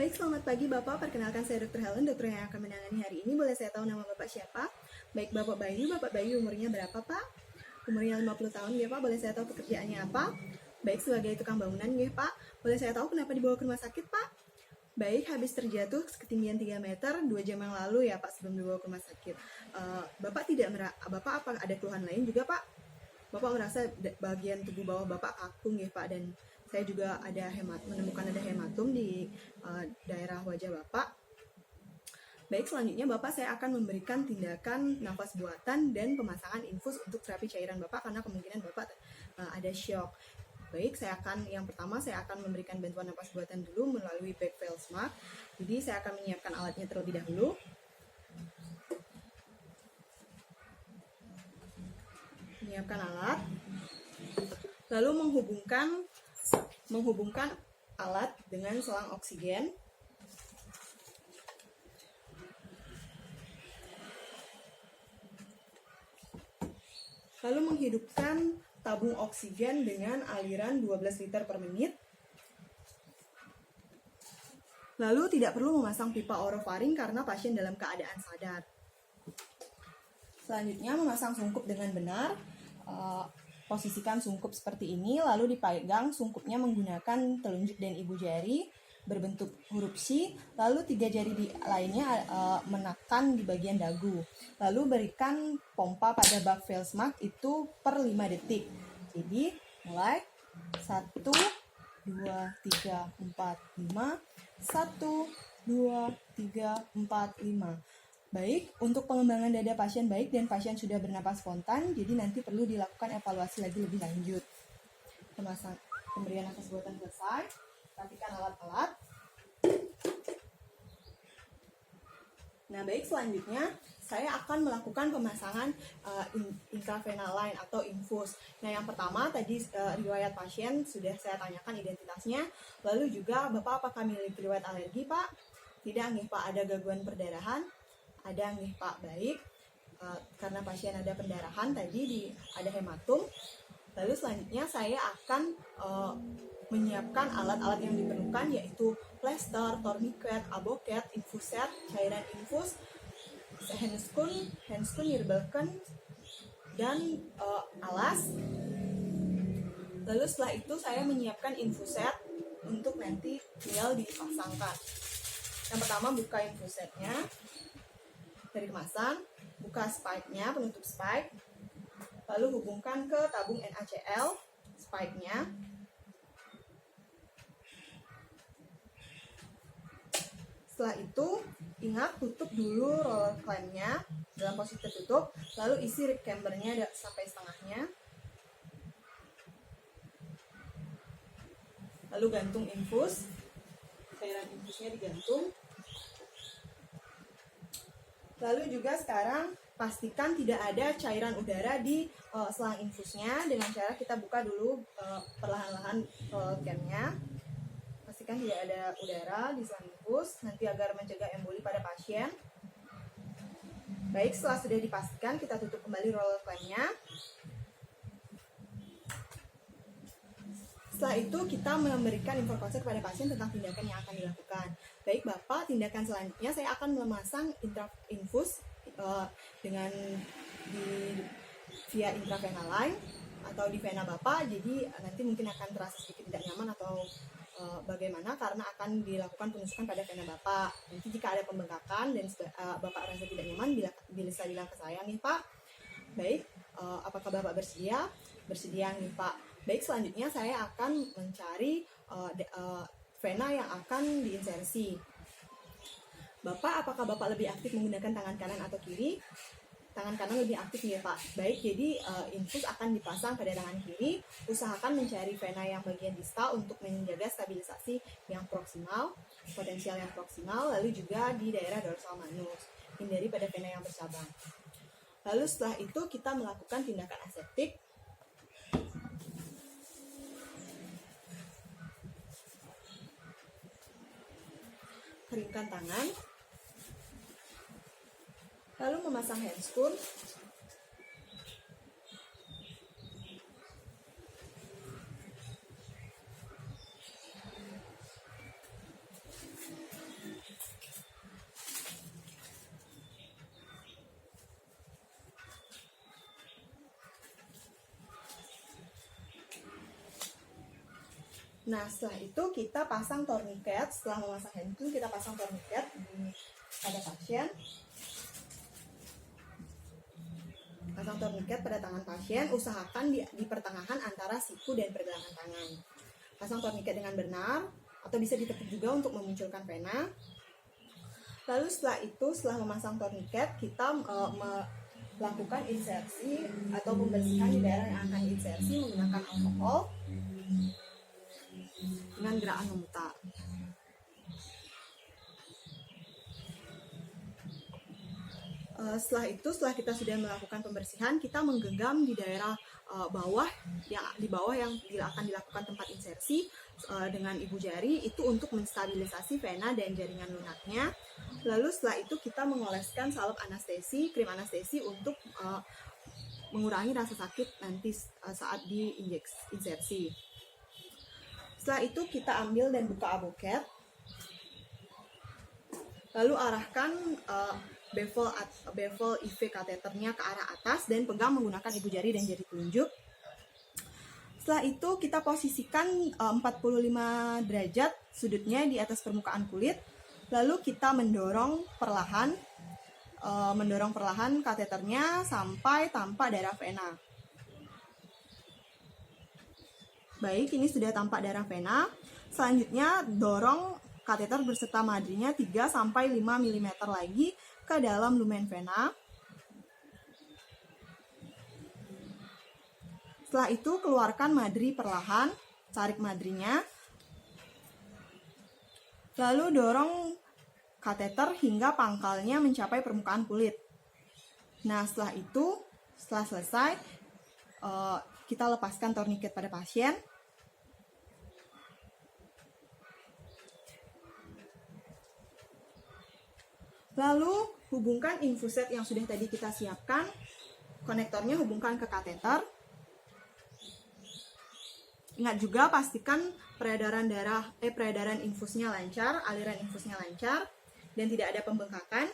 Baik, selamat pagi Bapak. Perkenalkan saya Dr. Helen, dokter yang akan menangani hari ini. Boleh saya tahu nama Bapak siapa? Baik, Bapak Bayu umurnya berapa Pak? Umurnya 50 tahun ya Pak. Boleh saya tahu pekerjaannya apa? Baik, sebagai tukang bangunan ya Pak. Boleh saya tahu kenapa dibawa ke rumah sakit Pak? Baik, habis terjatuh ketinggian 3 meter 2 jam yang lalu ya Pak, sebelum dibawa ke rumah sakit. Bapak apa ada keluhan lain juga Pak? Bapak merasa bagian tubuh bawah Bapak kakung ya Pak, dan saya juga menemukan ada hematom di daerah wajah Bapak. Baik, selanjutnya Bapak saya akan memberikan tindakan nafas buatan dan pemasangan infus untuk terapi cairan Bapak karena kemungkinan Bapak ada shock. Baik, yang pertama saya akan memberikan bantuan nafas buatan dulu melalui back Veils Mask. Jadi saya akan menyiapkan alatnya terlebih dahulu. Menyiapkan alat, lalu menghubungkan alat dengan selang oksigen. Lalu menghidupkan tabung oksigen dengan aliran 12 liter per menit. Lalu tidak perlu memasang pipa orofaring karena pasien dalam keadaan sadar. Selanjutnya memasang sungkup dengan benar. Posisikan sungkup seperti ini, lalu dipegang sungkupnya menggunakan telunjuk dan ibu jari berbentuk huruf C, lalu 3 jari lainnya menekan di bagian dagu. Lalu berikan pompa pada bak Veils Mask itu per 5 detik. Jadi mulai 1, 2, 3, 4, 5, 1, 2, 3, 4, 5. Baik, untuk pengembangan dada pasien baik dan pasien sudah bernapas spontan, jadi nanti perlu dilakukan evaluasi lagi lebih lanjut. Pemberian nafas buatan selesai, rapikan alat-alat. Nah baik, selanjutnya saya akan melakukan pemasangan intravenal line atau infus. Nah yang pertama tadi riwayat pasien sudah saya tanyakan identitasnya, lalu juga Bapak apakah memiliki riwayat alergi Pak? Tidak nih Pak, ada gangguan perdarahan? Ada nih Pak, baik. Karena pasien ada pendarahan tadi, ada hematom. Lalu selanjutnya saya akan menyiapkan alat-alat yang diperlukan, yaitu plester, tourniquet, aboket, infuset, cairan infus, handscoon, nirbelken, dan alas. Lalu setelah itu saya menyiapkan infuset untuk nanti tinggal dipasangkan. Yang pertama buka infusetnya dari kemasan, buka spike-nya, penutup spike, lalu hubungkan ke tabung NaCl spike-nya. Setelah itu, ingat tutup dulu roller clamp-nya dalam posisi tertutup, lalu isi rib camber-nya sampai setengahnya. Lalu gantung infus, cairan infusnya digantung. Lalu juga sekarang pastikan tidak ada cairan udara di selang infusnya dengan cara kita buka dulu perlahan-lahan camnya. Pastikan tidak ada udara di selang infus, nanti agar mencegah emboli pada pasien. Baik, setelah sudah dipastikan, kita tutup kembali roller clamp-nya. Setelah itu kita memberikan informasi kepada pasien tentang tindakan yang akan dilakukan. Baik Bapak, tindakan selanjutnya saya akan memasang infus dengan via intravenal line atau di vena Bapak. Jadi nanti mungkin akan terasa sedikit tidak nyaman atau bagaimana karena akan dilakukan penusukan pada vena Bapak. Nanti jika ada pembengkakan dan Bapak rasa tidak nyaman, bisa bilang ke saya nih Pak. Baik, apakah Bapak bersedia? Bersedia nih Pak. Baik, selanjutnya saya akan mencari vena yang akan diinsersi. Bapak, apakah Bapak lebih aktif menggunakan tangan kanan atau kiri? Tangan kanan lebih aktif ya Pak. Baik, jadi infus akan dipasang pada tangan kiri. Usahakan mencari vena yang bagian distal untuk menjaga stabilisasi yang proksimal, potensial yang proksimal, lalu juga di daerah dorsal manus. Hindari pada vena yang bercabang. Lalu setelah itu kita melakukan tindakan aseptik. Keringkan tangan, lalu memasang handscoon. Nah, setelah itu kita pasang tourniquet. Setelah memasang handclip, kita pasang tourniquet pada pasien. Pasang tourniquet pada tangan pasien, usahakan di pertengahan antara siku dan pergelangan tangan. Pasang tourniquet dengan benar, atau bisa ditekuk juga untuk memunculkan vena. Lalu setelah memasang tourniquet, kita melakukan insersi atau pembersihan di daerah yang akan diinsersi menggunakan alkohol dengan gerakan memutar. Setelah kita sudah melakukan pembersihan, kita menggenggam di daerah bawah yang akan dilakukan tempat insersi dengan ibu jari itu untuk menstabilisasi vena dan jaringan lunaknya. Lalu setelah itu kita mengoleskan salep anestesi, krim anestesi untuk mengurangi rasa sakit nanti saat insersi. Setelah itu kita ambil dan buka aboket, lalu arahkan bevel IV kateternya ke arah atas dan pegang menggunakan ibu jari dan jari telunjuk. Setelah itu kita posisikan 45 derajat sudutnya di atas permukaan kulit, lalu kita mendorong perlahan kateternya sampai tampak darah vena. Baik, ini sudah tampak darah vena. Selanjutnya dorong kateter berserta madrinya 3-5 mm lagi ke dalam lumen vena. Setelah itu keluarkan madri perlahan, tarik madrinya. Lalu dorong kateter hingga pangkalnya mencapai permukaan kulit. Nah, setelah selesai, kita lepaskan tourniquet pada pasien. Lalu hubungkan infuset yang sudah tadi kita siapkan, konektornya hubungkan ke kateter. Ingat juga pastikan peredaran infusnya lancar, aliran infusnya lancar, dan tidak ada pembengkakan.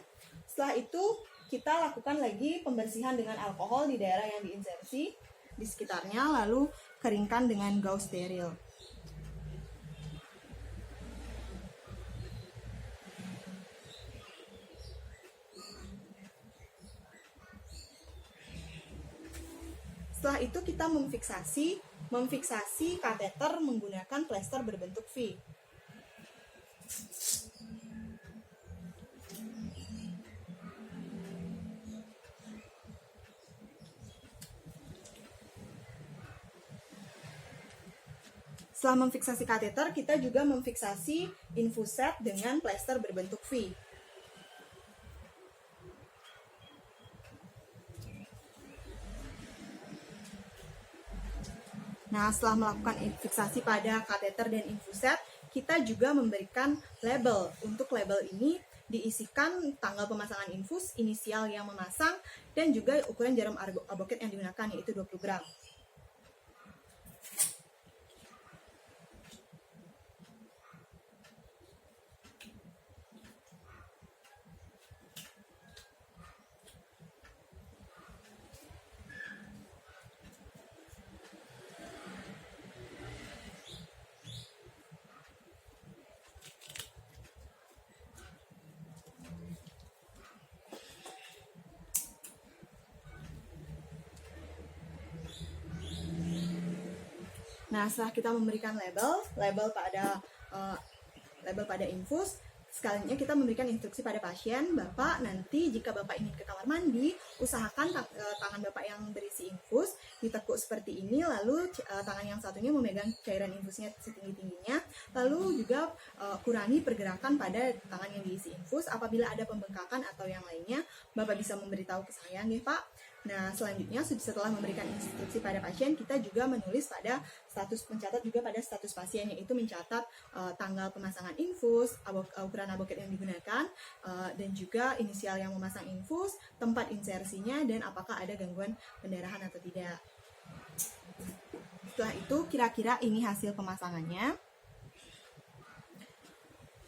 Setelah itu kita lakukan lagi pembersihan dengan alkohol di daerah yang diinsersi di sekitarnya, lalu keringkan dengan gauze steril. Setelah itu kita memfiksasi kateter menggunakan plester berbentuk V. Setelah memfiksasi kateter, kita juga memfiksasi infuset dengan plester berbentuk V. Nah, setelah melakukan fiksasi pada kateter dan infuset, kita juga memberikan label. Untuk label ini diisikan tanggal pemasangan infus, inisial yang memasang, dan juga ukuran jarum aboket yang digunakan, yaitu 20 gram. Nah, setelah kita memberikan label pada infus, sekalinya kita memberikan instruksi pada pasien, Bapak nanti jika Bapak ingin ke kamar mandi, usahakan tangan Bapak yang berisi infus ditekuk seperti ini, lalu tangan yang satunya memegang cairan infusnya setinggi-tingginya, lalu juga kurangi pergerakan pada tangan yang diisi infus. Apabila ada pembengkakan atau yang lainnya, Bapak bisa memberitahu ke saya, nggih Pak. Nah, selanjutnya setelah memberikan instruksi pada pasien, kita juga mencatat juga pada status pasien, yaitu mencatat tanggal pemasangan infus, ukuran aboket yang digunakan, dan juga inisial yang memasang infus, tempat insersinya, dan apakah ada gangguan pendarahan atau tidak. Setelah itu, kira-kira ini hasil pemasangannya.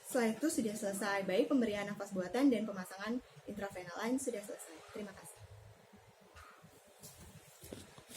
Setelah itu sudah selesai, baik pemberian nafas buatan dan pemasangan intravenal lain sudah selesai.